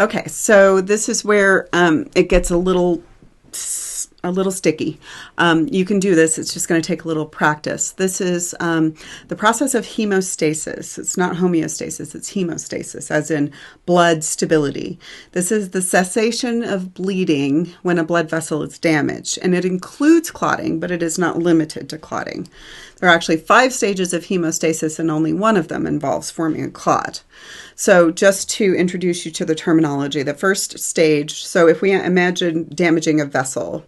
Okay, so this is where it gets a little sticky. You can do this. It's just going to take a little practice. This is the process of hemostasis. It's not homeostasis. It's hemostasis, as in blood stability. This is the cessation of bleeding when a blood vessel is damaged, and it includes clotting, but it is not limited to clotting. There are actually 5 stages of hemostasis, and only one of them involves forming a clot. So just to introduce you to the terminology, the first stage, so if we imagine damaging a vessel,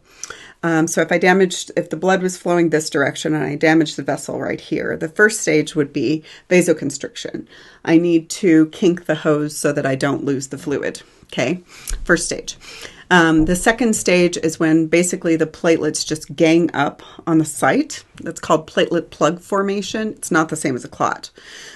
so if the blood was flowing this direction and I damaged the vessel right here, the first stage would be vasoconstriction. I need to kink the hose so that I don't lose the fluid. Okay, first stage. The second stage is when basically the platelets just gang up on the site. That's called platelet plug formation. It's not the same as a clot,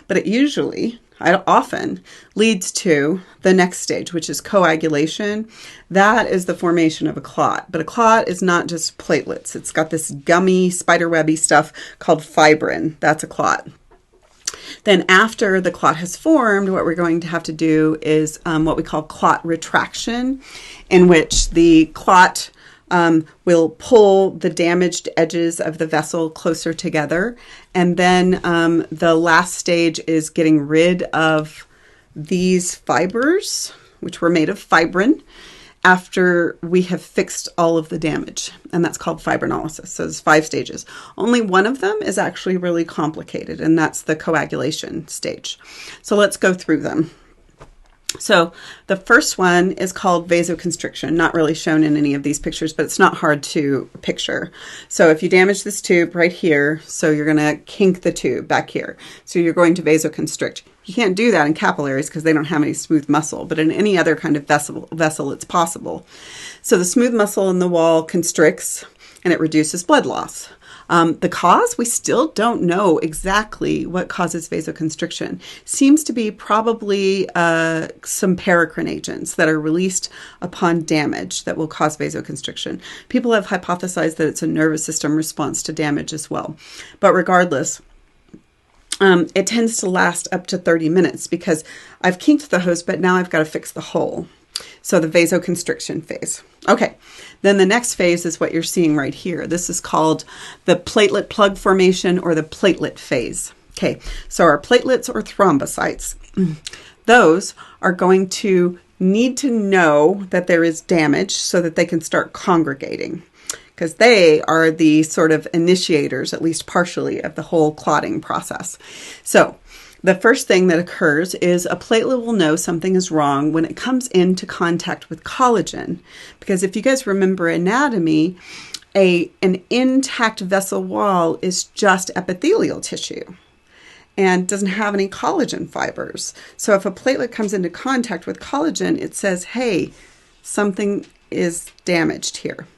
but it often leads to the next stage, which is coagulation. That is the formation of a clot. But a clot is not just platelets. It's got this gummy, spiderwebby stuff called fibrin. That's a clot. Then after the clot has formed, what we're going to have to do is what we call clot retraction, in which the clot will pull the damaged edges of the vessel closer together. And then the last stage is getting rid of these fibers, which were made of fibrin, after we have fixed all of the damage. And that's called fibrinolysis. So there's 5 stages. Only one of them is actually really complicated, and that's the coagulation stage. So let's go through them. So the first one is called vasoconstriction, not really shown in any of these pictures, but it's not hard to picture. So if you damage this tube right here, so you're going to kink the tube back here. So you're going to vasoconstrict. You can't do that in capillaries because they don't have any smooth muscle, but in any other kind of vessel it's possible. So the smooth muscle in the wall constricts and it reduces blood loss. The cause, we still don't know exactly what causes vasoconstriction. Seems to be probably some paracrine agents that are released upon damage that will cause vasoconstriction. People have hypothesized that it's a nervous system response to damage as well. But regardless, it tends to last up to 30 minutes because I've kinked the hose, but now I've got to fix the hole. So the vasoconstriction phase. Okay, then the next phase is what you're seeing right here. This is called the platelet plug formation or the platelet phase. Okay, so our platelets or thrombocytes, those are going to need to know that there is damage so that they can start congregating, because they are the sort of initiators, at least partially, of the whole clotting process. So the first thing that occurs is a platelet will know something is wrong when it comes into contact with collagen. Because if you guys remember anatomy, an intact vessel wall is just epithelial tissue and doesn't have any collagen fibers. So if a platelet comes into contact with collagen, it says, hey, something is damaged here.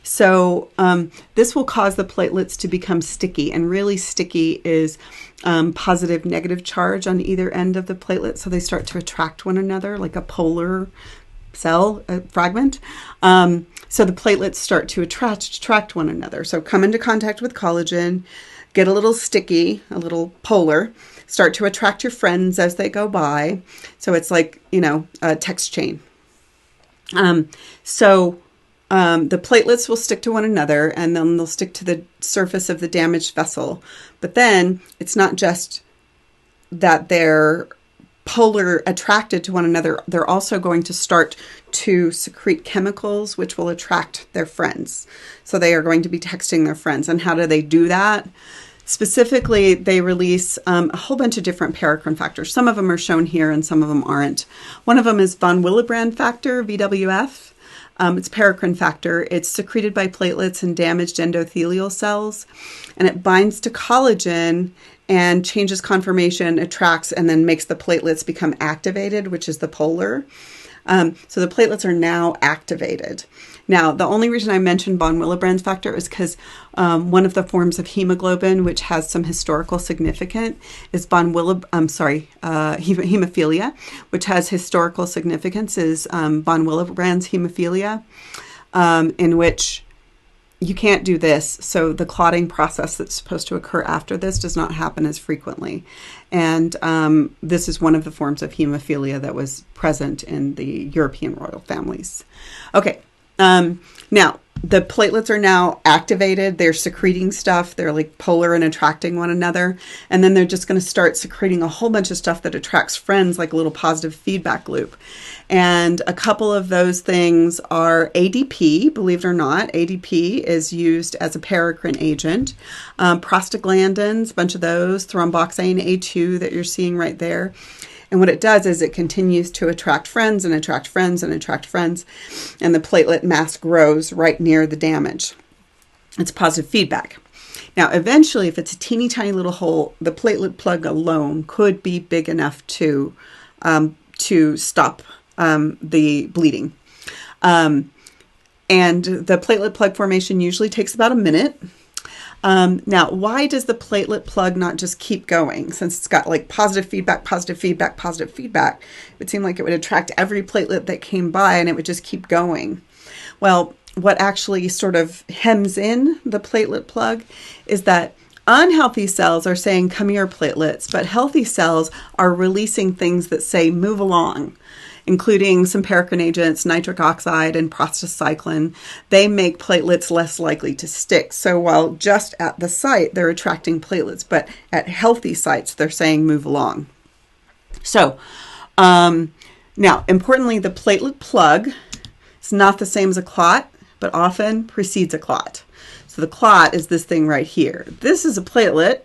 So this will cause the platelets to become sticky, and really sticky is positive, negative charge on either end of the platelet. So they start to attract one another like a polar cell fragment. So the platelets start to attract one another. So come into contact with collagen, get a little sticky, a little polar, start to attract your friends as they go by. So it's like, a text chain. The platelets will stick to one another, and then they'll stick to the surface of the damaged vessel. But then it's not just that they're polar attracted to one another. They're also going to start to secrete chemicals which will attract their friends. So they are going to be texting their friends. And how do they do that? Specifically, they release a whole bunch of different paracrine factors. Some of them are shown here and some of them aren't. One of them is von Willebrand factor, VWF. It's paracrine factor. It's secreted by platelets and damaged endothelial cells, and it binds to collagen and changes conformation, attracts, and then makes the platelets become activated, which is the polar. So the platelets are now activated. Now, the only reason I mentioned von Willebrand's factor is because one of the forms of hemoglobin, which has some historical significance, is hemophilia, which has historical significance, is von Willebrand's hemophilia, in which you can't do this, so the clotting process that's supposed to occur after this does not happen as frequently. And this is one of the forms of hemophilia that was present in the European royal families. Okay, now the platelets are now activated. They're secreting stuff. They're like polar and attracting one another. And then they're just going to start secreting a whole bunch of stuff that attracts friends, like a little positive feedback loop. And a couple of those things are ADP, believe it or not. ADP is used as a paracrine agent. Prostaglandins, a bunch of those, thromboxane A2 that you're seeing right there. And what it does is it continues to attract friends and attract friends and attract friends, and the platelet mass grows right near the damage. It's positive feedback. Now, eventually, if it's a teeny tiny little hole, the platelet plug alone could be big enough to stop the bleeding. And the platelet plug formation usually takes about a minute. Now, why does the platelet plug not just keep going? Since it's got like positive feedback, positive feedback, positive feedback, it would seem like it would attract every platelet that came by and it would just keep going. Well, what actually sort of hems in the platelet plug is that unhealthy cells are saying, come here, platelets, but healthy cells are releasing things that say, move along, including some paracrine agents, nitric oxide, and prostacyclin. They make platelets less likely to stick. So while just at the site, they're attracting platelets, but at healthy sites, they're saying move along. So now, importantly, the platelet plug is not the same as a clot, but often precedes a clot. So the clot is this thing right here. This is a platelet,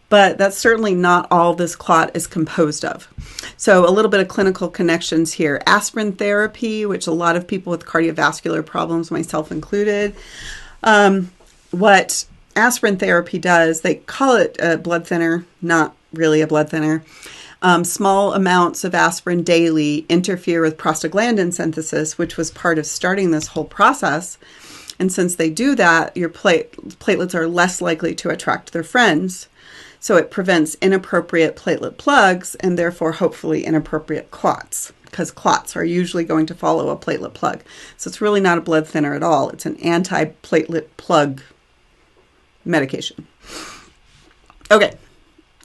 but that's certainly not all this clot is composed of. So a little bit of clinical connections here. Aspirin therapy, which a lot of people with cardiovascular problems, myself included, what aspirin therapy does, they call it a blood thinner, not really a blood thinner. Small amounts of aspirin daily interfere with prostaglandin synthesis, which was part of starting this whole process. And since they do that, your platelets are less likely to attract their friends. So it prevents inappropriate platelet plugs and therefore hopefully inappropriate clots, because clots are usually going to follow a platelet plug. So it's really not a blood thinner at all. It's an anti-platelet plug medication. Okay.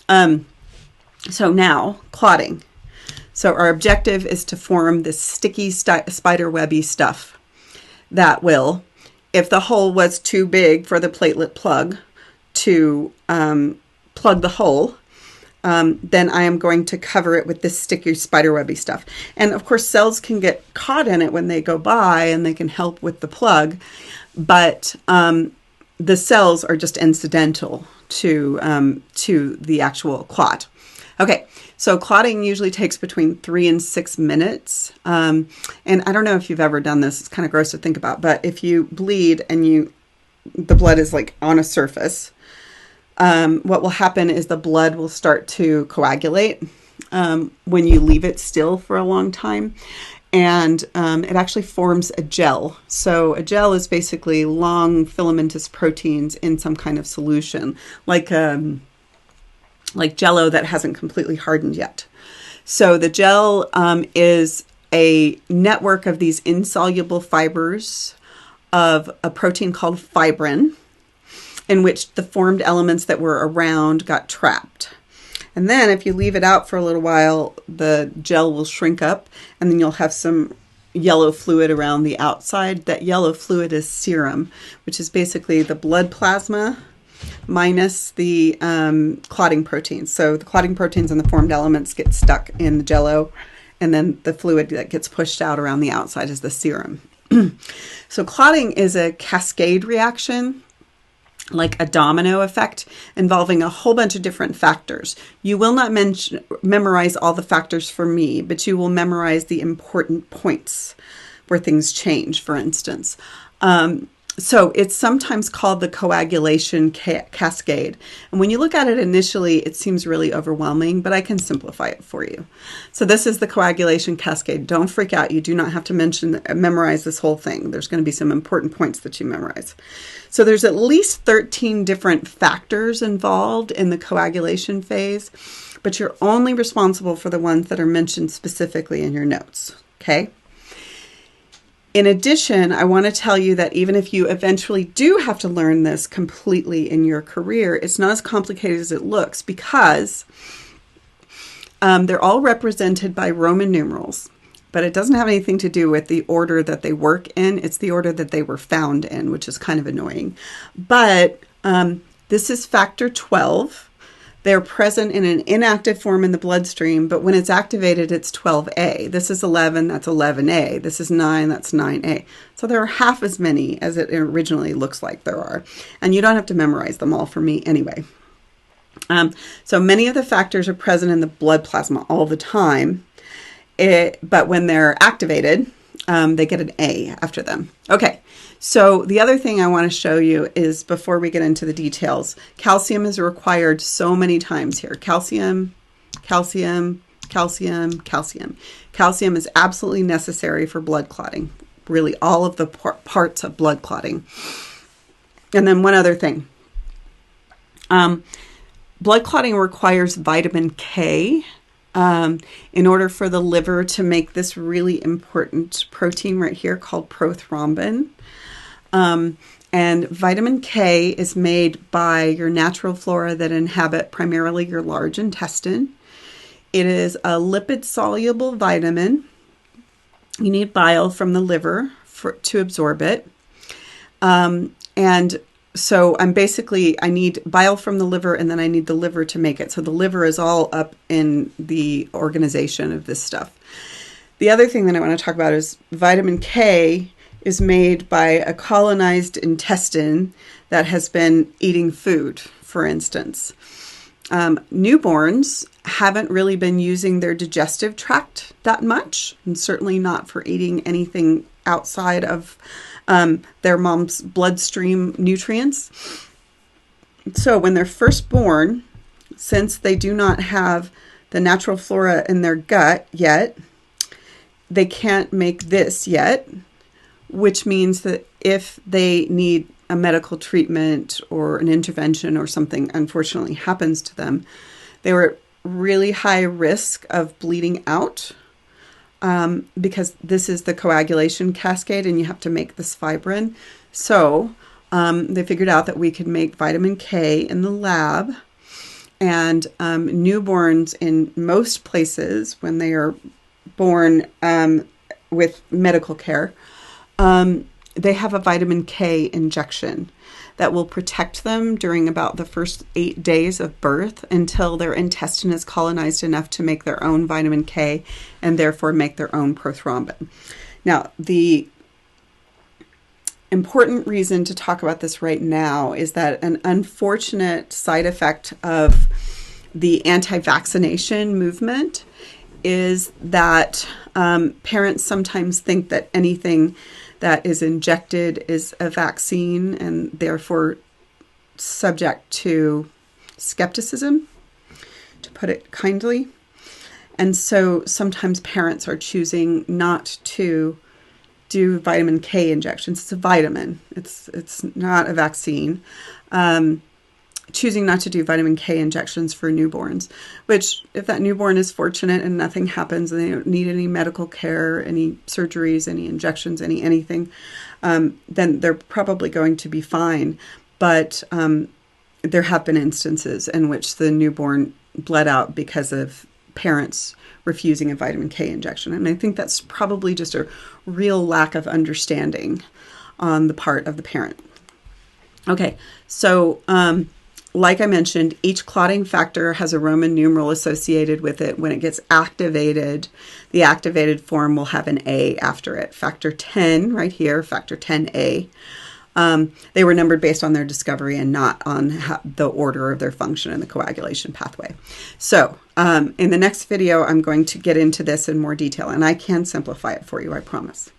So now clotting. So our objective is to form this sticky spiderwebby stuff that will, if the hole was too big for the platelet plug to plug the hole, then I am going to cover it with this sticky spiderwebby stuff. And of course, cells can get caught in it when they go by and they can help with the plug, but the cells are just incidental to the actual clot. Okay, so clotting usually takes between 3 and 6 minutes. And I don't know if you've ever done this, it's kind of gross to think about, but if you bleed and the blood is like on a surface, what will happen is the blood will start to coagulate when you leave it still for a long time. And it actually forms a gel. So a gel is basically long filamentous proteins in some kind of solution, like Jell-O that hasn't completely hardened yet. So the gel is a network of these insoluble fibers of a protein called fibrin, in which the formed elements that were around got trapped. And then if you leave it out for a little while, the gel will shrink up, and then you'll have some yellow fluid around the outside. That yellow fluid is serum, which is basically the blood plasma minus the clotting proteins. So the clotting proteins and the formed elements get stuck in the Jell-O, and then the fluid that gets pushed out around the outside is the serum. So clotting is a cascade reaction, like a domino effect, involving a whole bunch of different factors. You will not memorize all the factors for me, but you will memorize the important points where things change, for instance. So it's sometimes called the coagulation cascade. And when you look at it initially, it seems really overwhelming, but I can simplify it for you. So this is the coagulation cascade. Don't freak out. You do not have to memorize this whole thing. There's going to be some important points that you memorize. So there's at least 13 different factors involved in the coagulation phase, but you're only responsible for the ones that are mentioned specifically in your notes. Okay? In addition, I want to tell you that even if you eventually do have to learn this completely in your career, it's not as complicated as it looks, because they're all represented by Roman numerals, but it doesn't have anything to do with the order that they work in. It's the order that they were found in, which is kind of annoying. But this is factor 12. They're present in an inactive form in the bloodstream, but when it's activated, it's 12A. This is 11, that's 11A. This is 9, that's 9A. So there are half as many as it originally looks like there are. And you don't have to memorize them all for me anyway. So many of the factors are present in the blood plasma all the time, but when they're activated, they get an A after them. Okay. So the other thing I want to show you is, before we get into the details, calcium is required so many times here. Calcium, calcium, calcium, calcium. Calcium is absolutely necessary for blood clotting, really all of the parts of blood clotting. And then one other thing. Blood clotting requires vitamin K in order for the liver to make this really important protein right here called prothrombin. And vitamin K is made by your natural flora that inhabit primarily your large intestine. It is a lipid-soluble vitamin. You need bile from the liver to absorb it. And so I need bile from the liver, and then I need the liver to make it. So the liver is all up in the organization of this stuff. The other thing that I want to talk about is vitamin K is made by a colonized intestine that has been eating food, for instance. Newborns haven't really been using their digestive tract that much, and certainly not for eating anything outside of their mom's bloodstream nutrients. So when they're first born, since they do not have the natural flora in their gut yet, they can't make this yet, which means that if they need a medical treatment or an intervention or something unfortunately happens to them, they were at really high risk of bleeding out, because this is the coagulation cascade and you have to make this fibrin. So they figured out that we could make vitamin K in the lab, and newborns in most places, when they are born with medical care, they have a vitamin K injection that will protect them during about the first 8 days of birth until their intestine is colonized enough to make their own vitamin K and therefore make their own prothrombin. Now, the important reason to talk about this right now is that an unfortunate side effect of the anti-vaccination movement is that parents sometimes think that anything that is injected is a vaccine, and therefore subject to skepticism, to put it kindly. And so sometimes parents are choosing not to do vitamin K injections. It's a vitamin. It's not a vaccine. Choosing not to do vitamin K injections for newborns, which, if that newborn is fortunate and nothing happens and they don't need any medical care, any surgeries, any injections, anything, then they're probably going to be fine. But there have been instances in which the newborn bled out because of parents refusing a vitamin K injection. And I think that's probably just a real lack of understanding on the part of the parent. Okay, so like I mentioned, each clotting factor has a Roman numeral associated with it. When it gets activated, the activated form will have an A after it. Factor 10 right here, factor 10A. They were numbered based on their discovery and not on the order of their function in the coagulation pathway. So in the next video, I'm going to get into this in more detail, and I can simplify it for you, I promise.